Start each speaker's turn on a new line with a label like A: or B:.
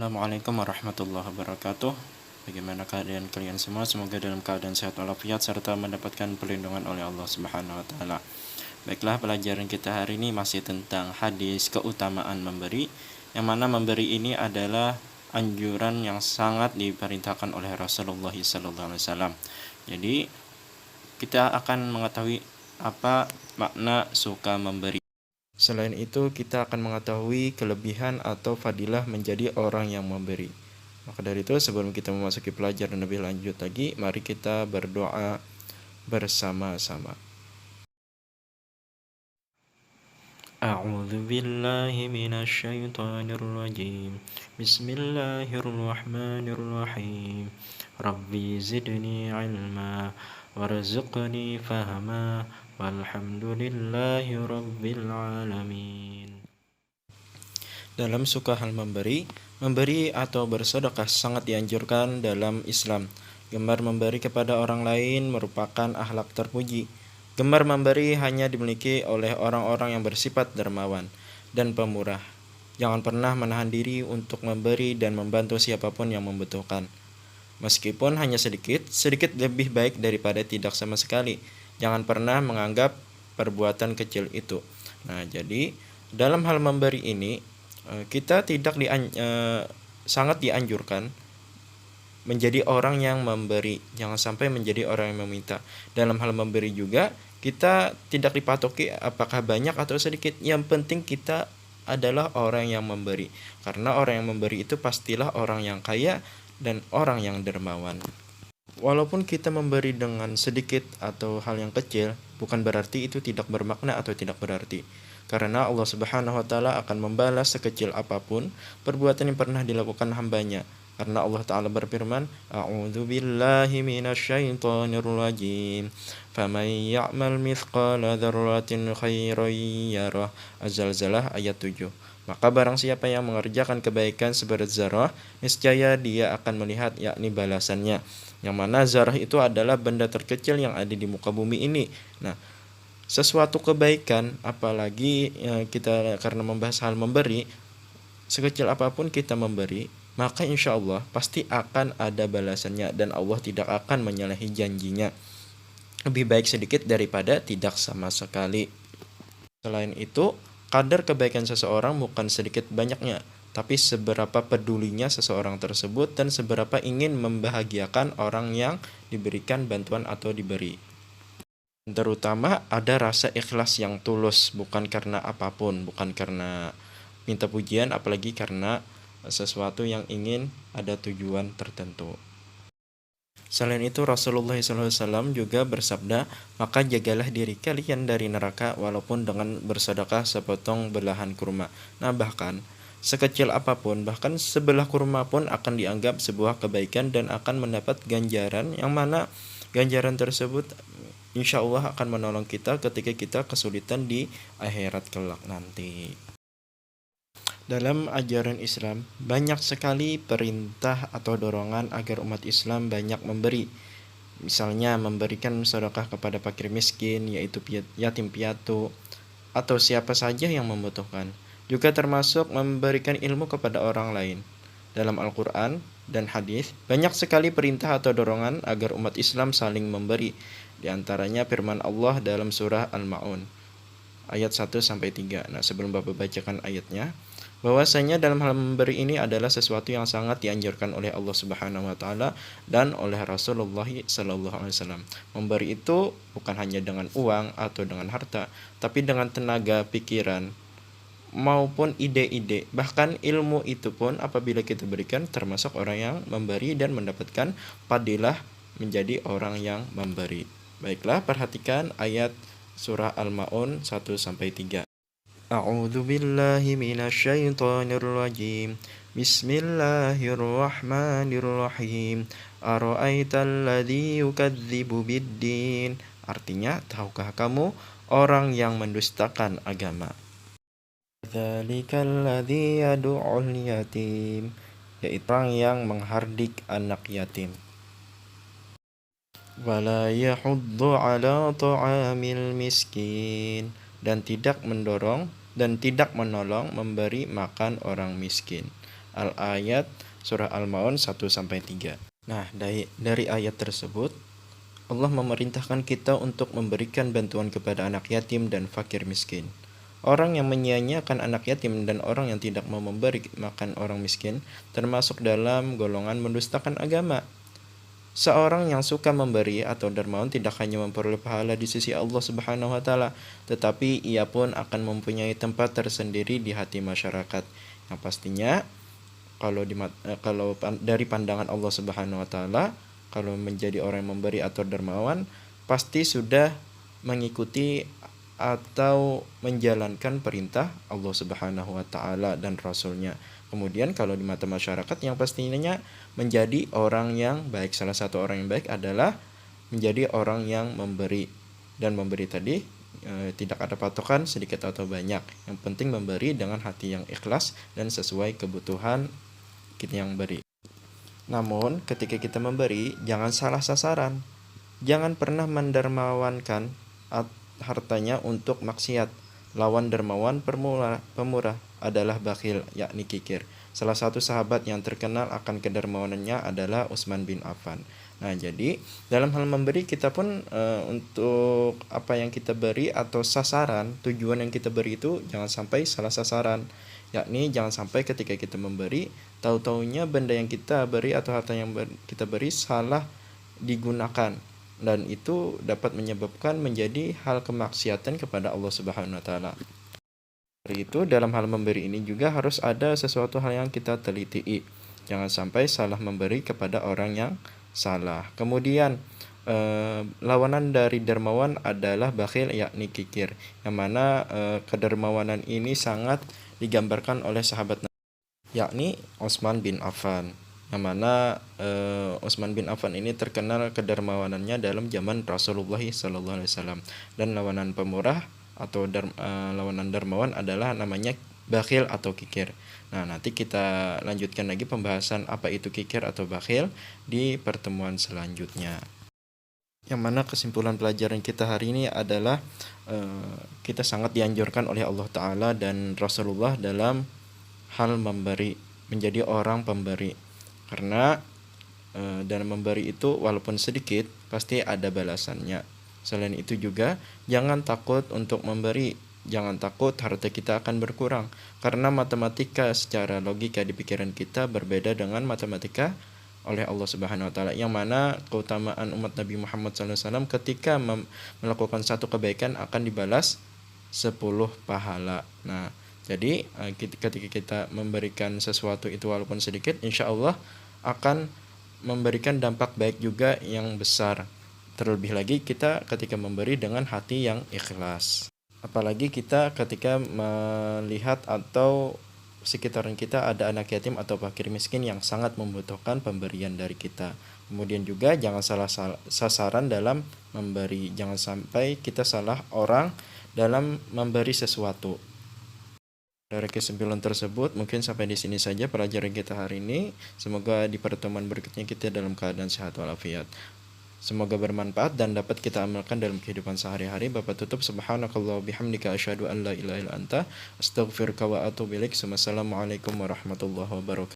A: Assalamualaikum warahmatullahi wabarakatuh. Bagaimana keadaan kalian semua? Semoga dalam keadaan sehat walafiat serta mendapatkan perlindungan oleh Allah Subhanahu wa taala. Baiklah, pelajaran kita hari ini masih tentang hadis keutamaan memberi, yang mana memberi ini adalah anjuran yang sangat diperintahkan oleh Rasulullah SAW. Jadi kita akan mengetahui apa makna suka memberi. Selain itu, kita akan mengetahui kelebihan atau fadilah menjadi orang yang memberi. Maka dari itu, sebelum kita memasuki pelajaran lebih lanjut lagi, mari kita berdoa bersama-sama. A'udzu billahi minasyaitonir rajim. Bismillahirrahmanirrahim. Rabbi zidni ilma warzuqni fahma walhamdulillahi rabbil alamin. Dalam suka hal memberi atau bersedekah sangat dianjurkan dalam Islam. Gemar memberi kepada orang lain merupakan akhlak terpuji. Gemar memberi hanya dimiliki oleh orang-orang yang bersifat dermawan dan pemurah. Jangan pernah menahan diri untuk memberi dan membantu siapapun yang membutuhkan. Meskipun hanya sedikit lebih baik daripada tidak sama sekali. Jangan pernah menganggap perbuatan kecil itu. Nah, jadi dalam hal memberi ini kita sangat dianjurkan menjadi orang yang memberi, jangan sampai menjadi orang yang meminta. Dalam hal memberi juga kita tidak dipatoki apakah banyak atau sedikit. Yang penting kita adalah orang yang memberi, karena orang yang memberi itu pastilah orang yang kaya dan orang yang dermawan. Walaupun kita memberi dengan sedikit atau hal yang kecil, bukan berarti itu tidak bermakna atau tidak berarti. Karena Allah Subhanahu wa taala akan membalas sekecil apapun perbuatan yang pernah dilakukan hambanya. Karena Allah Ta'ala berfirman, A'udzu billahi minasyaitonir rajim. Faman ya'mal mithqala dzarratin khairan yarah. Az-Zalzalah ayat 7. Maka barang siapa yang mengerjakan kebaikan seberat zarah, niscaya dia akan melihat yakni balasannya. Yang mana zarah itu adalah benda terkecil yang ada di muka bumi ini. Nah, sesuatu kebaikan, apalagi kita karena membahas hal memberi, sekecil apapun kita memberi, maka insya Allah pasti akan ada balasannya dan Allah tidak akan menyalahi janjinya. Lebih baik sedikit daripada tidak sama sekali. Selain itu, kadar kebaikan seseorang bukan sedikit banyaknya, tapi seberapa pedulinya seseorang tersebut dan seberapa ingin membahagiakan orang yang diberikan bantuan atau diberi. Terutama ada rasa ikhlas yang tulus, bukan karena apapun, bukan karena minta pujian, apalagi karena sesuatu yang ingin ada tujuan tertentu. Selain itu Rasulullah SAW juga bersabda, maka jagalah diri kalian dari neraka walaupun dengan bersedekah sepotong belahan kurma. Nah, bahkan sekecil apapun, bahkan sebelah kurma pun akan dianggap sebuah kebaikan dan akan mendapat ganjaran, yang mana ganjaran tersebut insya Allah akan menolong kita ketika kita kesulitan di akhirat kelak nanti. Dalam ajaran Islam, banyak sekali perintah atau dorongan agar umat Islam banyak memberi. Misalnya memberikan sedekah kepada fakir miskin, yaitu yatim piatu, atau siapa saja yang membutuhkan. Juga termasuk memberikan ilmu kepada orang lain. Dalam Al-Quran dan hadis, banyak sekali perintah atau dorongan agar umat Islam saling memberi. Di antaranya firman Allah dalam surah Al-Ma'un ayat 1-3. Nah, sebelum Bapak bacakan ayatnya, bahwasanya dalam hal memberi ini adalah sesuatu yang sangat dianjurkan oleh Allah Subhanahu wa taala dan oleh Rasulullah sallallahu alaihi wasallam. Memberi itu bukan hanya dengan uang atau dengan harta, tapi dengan tenaga pikiran maupun ide-ide, bahkan ilmu itu pun apabila kita berikan termasuk orang yang memberi dan mendapatkan fadilah menjadi orang yang memberi. Baiklah, perhatikan ayat surah Al-Ma'un 1-3. A'udzu billahi minasyaitonir rajim. Bismillahirrahmanirrahim. Ara'aital ladzi yukadzibu biddin. Artinya, tahukah kamu orang yang mendustakan agama? Dzalikal ladzi yad'ul yatim, yaitu orang yang menghardik anak yatim. Wala yahuddu ala ta'amil miskin, dan tidak mendorong dan tidak menolong memberi makan orang miskin. Al-Ayat surah Al-Maun 1-3. Nah, dari ayat tersebut Allah memerintahkan kita untuk memberikan bantuan kepada anak yatim dan fakir miskin. Orang yang menyia-nyiakan anak yatim dan orang yang tidak mau memberi makan orang miskin termasuk dalam golongan mendustakan agama. Seorang yang suka memberi atau dermawan tidak hanya memperoleh pahala di sisi Allah Subhanahu wa taala, tetapi ia pun akan mempunyai tempat tersendiri di hati masyarakat. Yang pastinya dari pandangan Allah Subhanahu wa taala, kalau menjadi orang yang memberi atau dermawan pasti sudah mengikuti atau menjalankan perintah Allah Subhanahu wa taala dan rasulnya. Kemudian kalau di mata masyarakat yang pastinya menjadi orang yang baik. Salah satu orang yang baik adalah menjadi orang yang memberi. Dan memberi tadi tidak ada patokan sedikit atau banyak. Yang penting memberi dengan hati yang ikhlas dan sesuai kebutuhan kita yang beri. Namun ketika kita memberi jangan salah sasaran. Jangan pernah mendermawankan hartanya untuk maksiat. Lawan dermawan pemurah adalah bakhil, yakni kikir. Salah satu sahabat yang terkenal akan kedermawanannya adalah Utsman bin Affan. Nah, jadi dalam hal memberi kita pun untuk apa yang kita beri atau sasaran, tujuan yang kita beri itu jangan sampai salah sasaran. Yakni jangan sampai ketika kita memberi, tahu-taunya benda yang kita beri atau harta yang kita beri salah digunakan. Dan itu dapat menyebabkan menjadi hal kemaksiatan kepada Allah Subhanahu wa taala. Dari itu dalam hal memberi ini juga harus ada sesuatu hal yang kita teliti. Jangan sampai salah memberi kepada orang yang salah. Kemudian lawanan dari dermawan adalah bakhil, yakni kikir. Yang mana kedermawanan ini sangat digambarkan oleh sahabat Nabi, yakni Utsman bin Affan. Yang mana Utsman bin Affan ini terkenal kedermawanannya dalam zaman Rasulullah SAW. Dan lawanan pemurah atau lawanan dermawan adalah namanya bakhil atau kikir. Nah, nanti kita lanjutkan lagi pembahasan apa itu kikir atau bakhil di pertemuan selanjutnya. Yang mana kesimpulan pelajaran kita hari ini adalah kita sangat dianjurkan oleh Allah Ta'ala dan Rasulullah dalam hal memberi, menjadi orang pemberi. Karena dalam memberi itu walaupun sedikit pasti ada balasannya. Selain itu juga jangan takut untuk memberi. Jangan takut harta kita akan berkurang. Karena matematika secara logika di pikiran kita berbeda dengan matematika oleh Allah Subhanahu wa taala. Yang mana keutamaan umat Nabi Muhammad SAW ketika melakukan satu kebaikan akan dibalas 10 pahala. Nah, jadi ketika kita memberikan sesuatu itu walaupun sedikit, insya Allah akan memberikan dampak baik juga yang besar. Terlebih lagi kita ketika memberi dengan hati yang ikhlas. Apalagi kita ketika melihat atau sekitaran kita ada anak yatim atau fakir miskin yang sangat membutuhkan pemberian dari kita. Kemudian juga jangan salah sasaran dalam memberi. Jangan sampai kita salah orang dalam memberi sesuatu. Dari kesimpulan tersebut, mungkin sampai di sini saja pelajaran kita hari ini. Semoga di pertemuan berikutnya kita dalam keadaan sehat walafiat. Semoga bermanfaat dan dapat kita amalkan dalam kehidupan sehari-hari. Bapak tutup, subhanakallah bihamdika asyhadu an la ilaha illa anta astaghfiruka wa atubu ilaik. Wassalamualaikum warahmatullahi wabarakatuh.